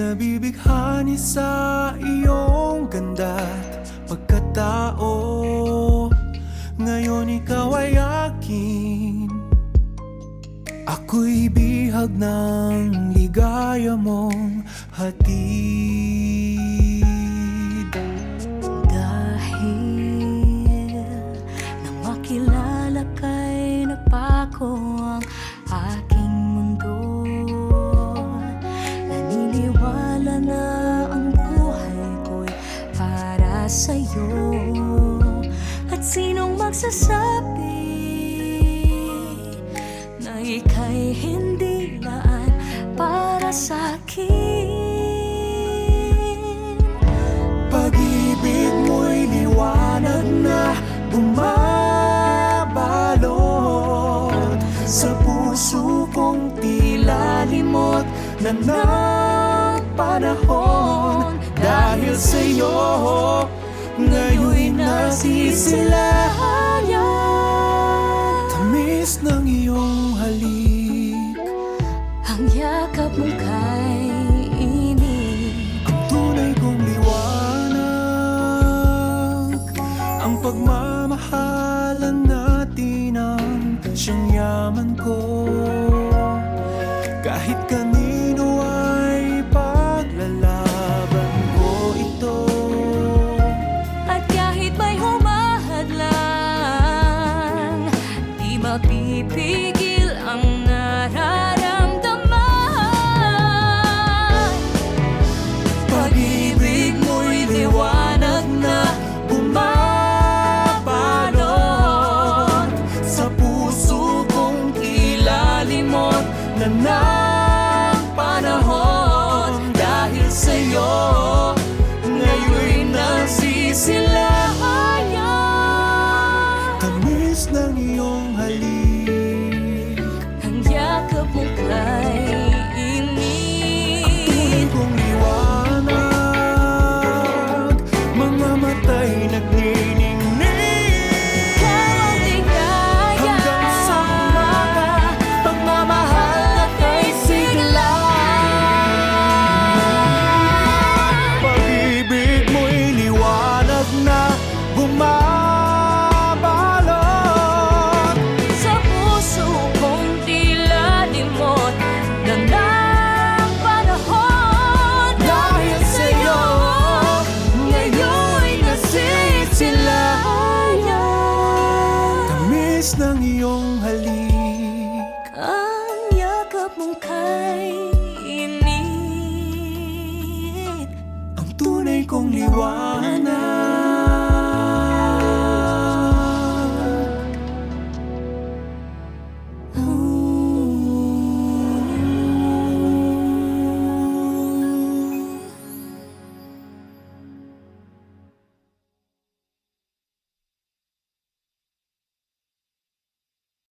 Nabibighani sa iyong ganda't pagkatao. Ngayon ikaw ay akin, ako'y bihag ng ligaya mong hatid. Dahil nang makilala ka'y nagbago ang aking mundo. Naniniwala na ang buhay ko'y para sa'yo. At sinong magsasabi na ika'y hindi laan para sa'kin? Pag-ibig mo'y liwanag na bumabalot sa puso kong tila limot na ng panahon. Dahil sa'yo, ngayon'y nasisilayan. Tamis ng iyong halik, Ang yakap mong kay init, ang tunay kong liwanag. Ang pagmamahalan natin ang siyang yaman ko. Kahit kanino ay paglalaban ko ito. at kahit may humahadlang, di mapipigil ang nararamdaman. Pag-ibig mo'y liwanag na bumabalot sa puso kong tila limot na ng panahon. Dahil sa'yo, ngayon'y nasisilayan. Tamis ng iyong halik, Ang yakap mong kay tunay init, kong liwanag. Mga mata'y nagniningning. ikaw ang ligaya. Hanggang sa umaga, pagmamahal at kay sigla. Pag-ibig mo'y liwanag na bumabalot Sa puso kong tila limot na ng panahon. dahil sa'yo, ngayon'y nasisilayan. Tamis ng iyong halik, Ang yakap mong kay init, ang tunay kong liwanag.